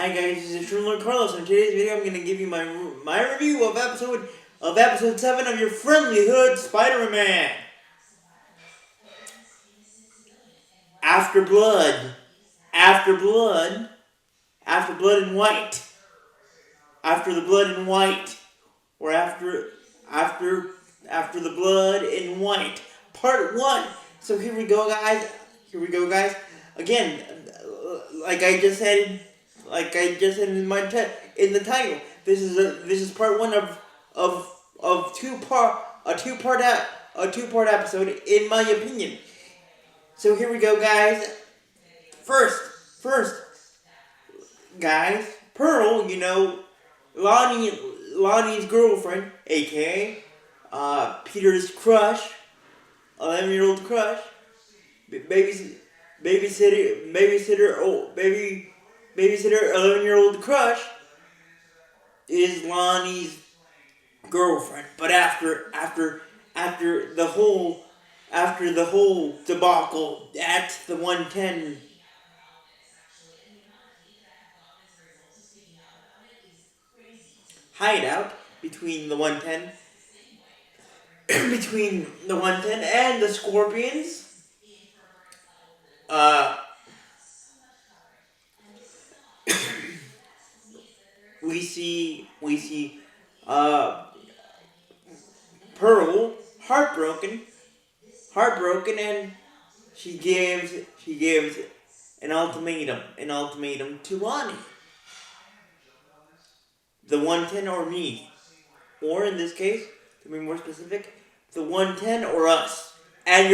Hi guys, this is Truman Carlos. In today's video, I'm going to give you my review of episode 7 of your friendly hood Spider-Man. After blood and white, after the blood and white, or after the blood and white, part 1. So here we go, guys. Again, like I just said in the title, this is part 1 of a two part episode, in my opinion. So here we go, guys. First, guys, Pearl, Lonnie's girlfriend, aka Peter's crush, 11-year-old crush, babysitter, 11-year-old crush, is Lonnie's girlfriend. But after the whole debacle at the 110 hideout between the 110 and the Scorpions, we see Pearl heartbroken, and she gives an ultimatum to Lonnie. The 110 or me, or in this case, to be more specific, the 110 or us, and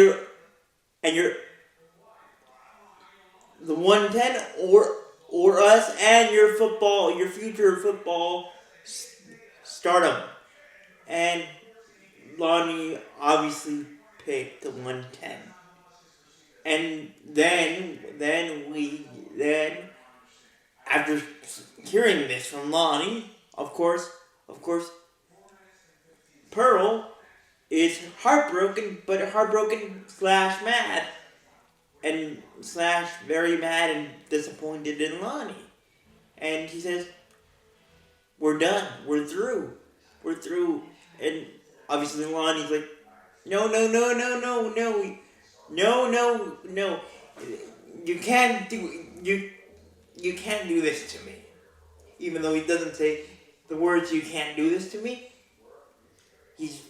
the 110 or us and your future football stardom. And Lonnie obviously picked the 110. And then after hearing this from Lonnie, of course, Pearl is heartbroken slash mad, and slash very mad and disappointed in Lonnie. And he says, we're done, we're through. And obviously Lonnie's like, no, you can't do this to me. Even though he doesn't say the words, you can't do this to me, he's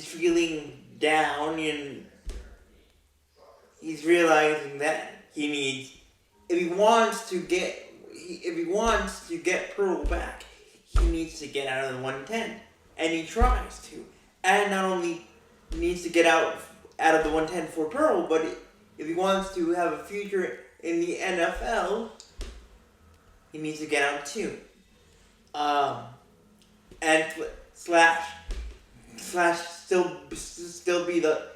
feeling down, and he's realizing that he needs, if he wants to get Pearl back, he needs to get out of the 110, and he tries to. And not only needs to get out of the 110 for Pearl, but if he wants to have a future in the NFL, he needs to get out too. And slash still be the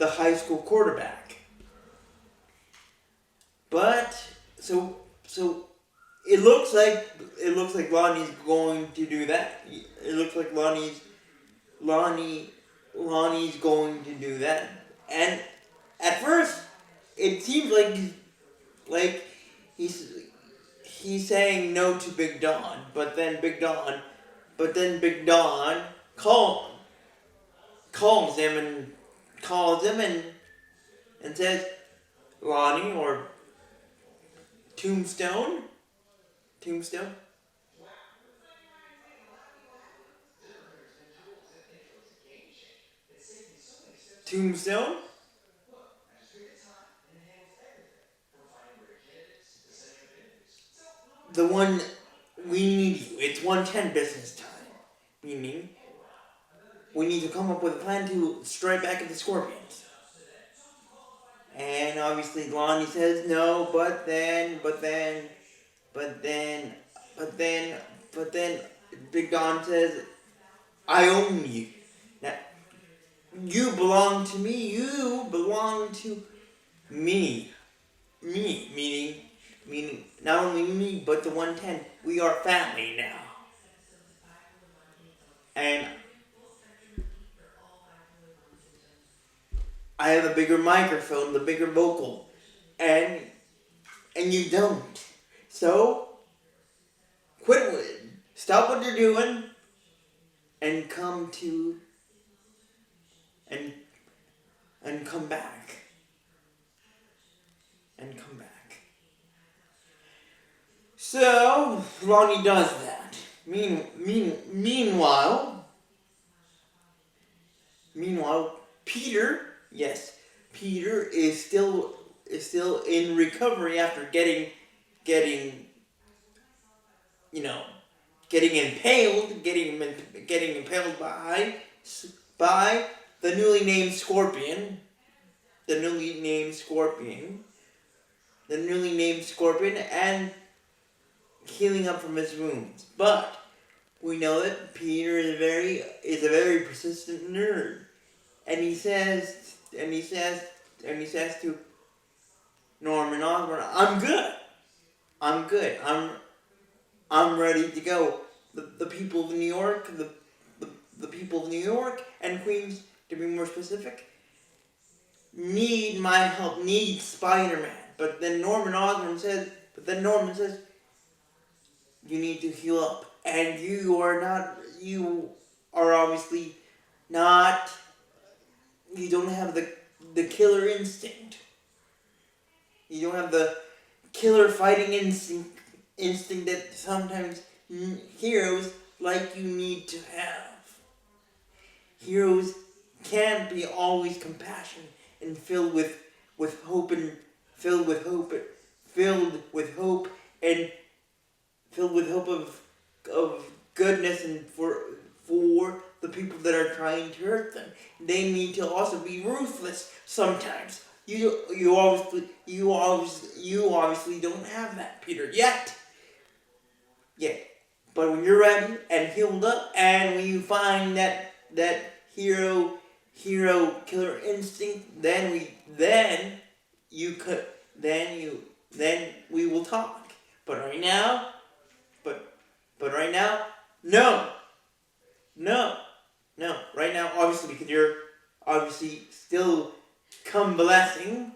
high school quarterback. But so it looks like Lonnie's going to do that. It looks like Lonnie's going to do that. And at first, it seems like he's saying no to Big Don, but then Big Don calls him and says, Lonnie, or Tombstone. The one, we need you. It's 110 business time. Meaning, we need to come up with a plan to strike back at the Scorpions. And obviously Lonnie says no, but then Big Don says, I own you. Now, you belong to me. You belong to me. Meaning not only me, but the 110. We are family now. And I have a bigger microphone, the bigger vocal. And and you don't. So stop what you're doing, and come to and and come back and come back. So Ronnie does that. Meanwhile, Peter, yes, Peter is still in recovery after getting you know getting impaled by the newly named scorpion, and healing up from his wounds. But we know that Peter is a very persistent nerd, and he says to Norman Osborn, "I'm good. I'm ready to go. The people of New York, the people of New York and Queens, to be more specific, need my help, need Spider-Man." But then Norman says, "You need to heal up, and you are obviously not, you don't have the killer instinct. You don't have the killer fighting instinct that sometimes heroes like you need to have. Heroes can't be always compassionate and filled with hope and filled with hope of goodness, and for the people that are trying to hurt them. They need to also be ruthless sometimes. You obviously don't have that, Peter, yet. But when you're ready and healed up, and when you find that hero killer instinct, then we will talk. But right now, no. Right now, obviously, because you're obviously still convalescing.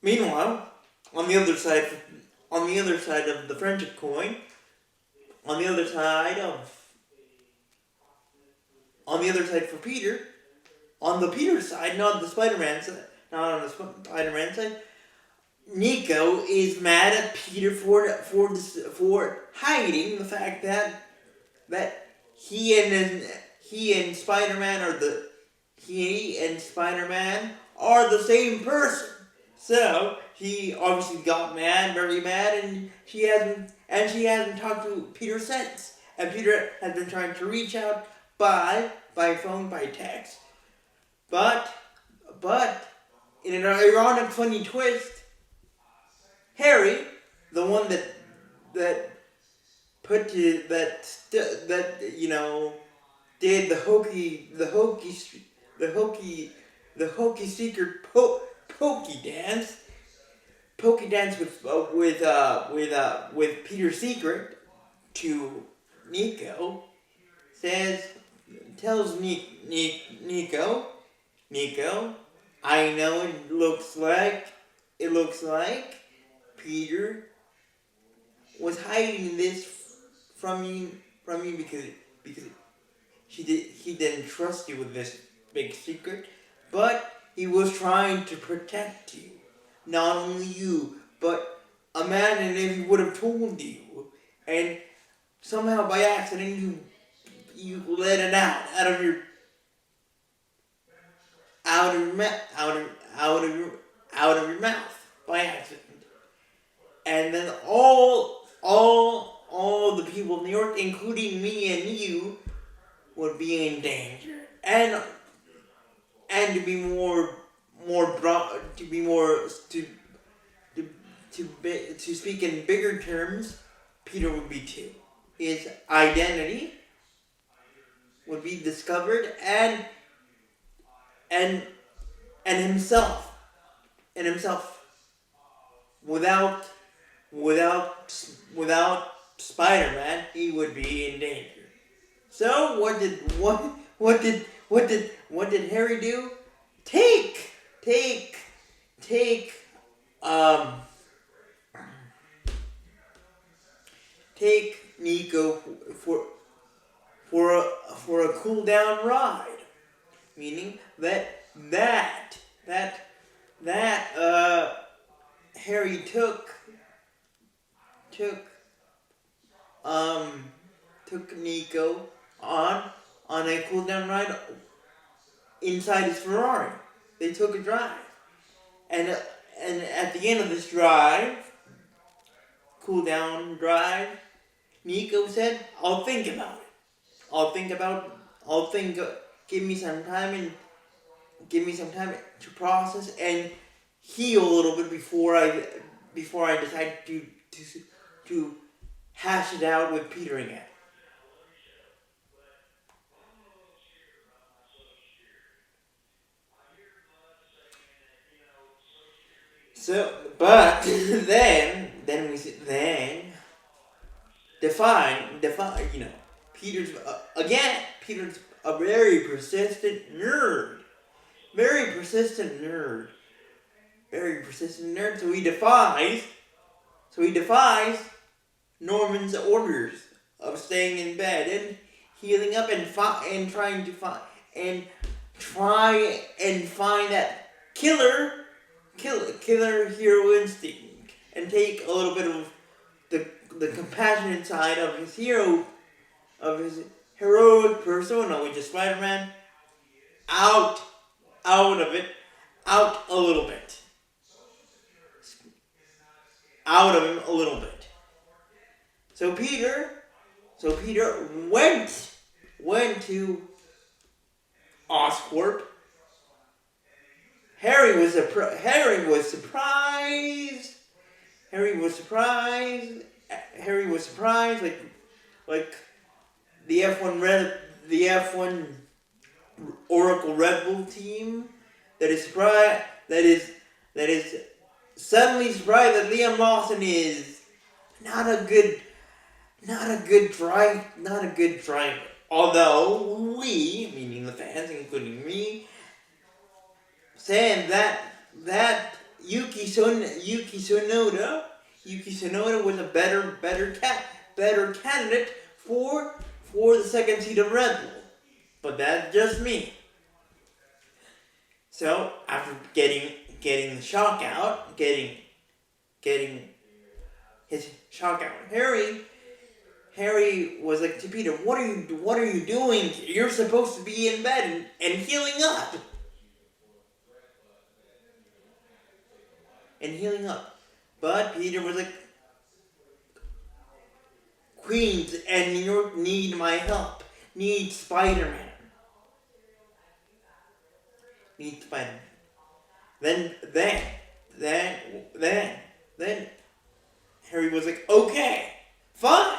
Meanwhile, on the other side of the friendship coin, on the other side for Peter, on the Peter side, not on the Spider-Man side, Nico is mad at Peter for hiding the fact that he and Spider-Man are the same person. So he obviously got very mad, and she hasn't talked to Peter since. And Peter has been trying to reach out by phone, by text. But in an ironic, funny twist, Harry, the one that did the hokey secret pokey dance with Peter's secret to Nico, tells Nico, I know it looks like Peter was hiding this from you because he didn't trust you with this big secret, but he was trying to protect you. Not only you, but imagine if he would have told you, and somehow by accident you let it out of your mouth by accident, and then all the people of New York, including me and you, would be in danger, and to be more broad, to speak in bigger terms, Peter would be too. His identity would be discovered, and himself, without Spider-Man, he would be in danger. So what what did Harry do? Take um take Nico for for a cool down ride, meaning that Harry took um took Nico on a cool down ride inside his Ferrari. They took a drive, and at the end of this drive, cool down drive, Nico said, "I'll think about it. I'll think. Give me some time to process and heal a little bit before I decide to hash it out with Peter again." So, but then define. Peter's a very persistent nerd. Very persistent nerd. Very persistent nerd. So he defies Norman's orders of staying in bed and healing up and trying to find that killer hero instinct and take a little bit of the compassionate side of his heroic persona, which is Spider-Man, out of it, out a little bit, out of him a little bit. So Peter went to Oscorp. Harry was surprised. Harry was surprised, like the F1 Oracle Red Bull team that is suddenly surprised that Liam Lawson is not a good driver. Although we, meaning the fans, including me, saying that Yuki Tsunoda was a better candidate for the second seat of Red Bull. But that's just me. So after getting the shock out, getting his shock out, Harry was like to Peter, what are you doing? You're supposed to be in bed and healing up. But Peter was like, Queens and New York need my help. Need Spider-Man. Then Harry was like, okay, fine.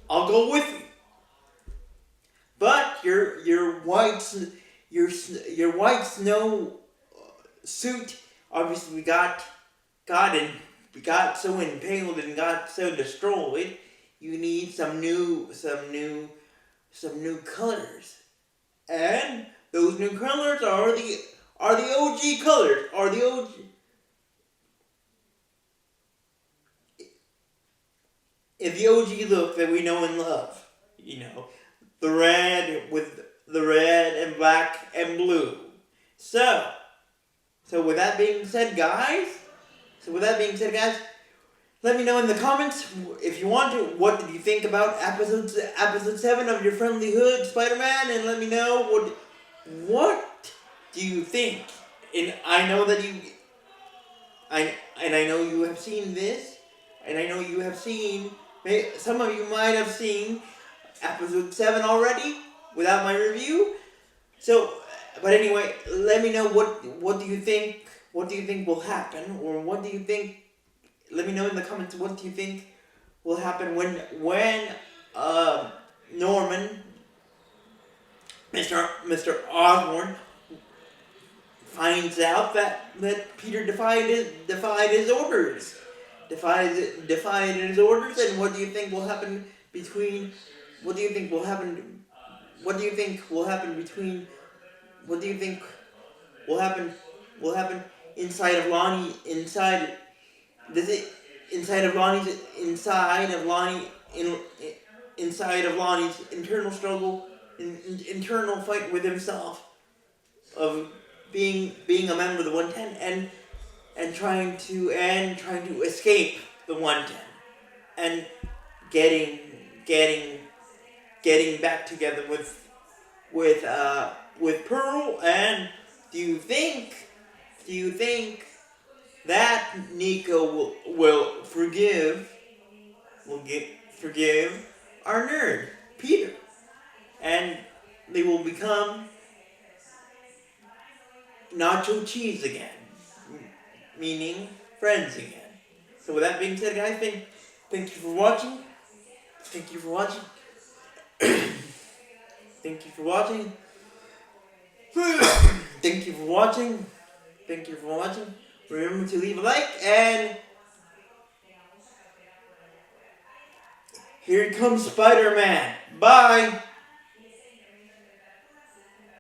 I'll go with you. But your white snow suit obviously got so impaled and got so destroyed. You need some new colors, and those new colors are the OG colors. The OG look that we know and love. The red with the red and black and blue. So with that being said, guys, let me know in the comments, if you want to, what did you think about episode 7 of Your Friendly Hood Spider-Man, and let me know what do you think. And I know that I know you have seen this, and I know you have seen, some of you might have seen episode 7 already without my review. So, but anyway, let me know what do you think will happen, or what do you think. Let me know in the comments what do you think will happen when Norman, Mr. Osborn, finds out that Peter defied his orders, and what do you think will happen what do you think will happen between? What do you think will happen? Will happen inside of Lonnie? Does it inside of Lonnie's inside of Lonnie's internal struggle, internal fight with himself of being a member of the 110 and trying to escape the 110 and getting getting getting back together with Pearl. And do you think that Nico will forgive our nerd Peter, and they will become nacho cheese again, meaning friends again. So with that being said, guys, thank you for watching. Thank you for watching. Thank you for watching. Thank you for watching. Thank you for watching. Remember to leave a like, and here comes Spider-Man. Bye.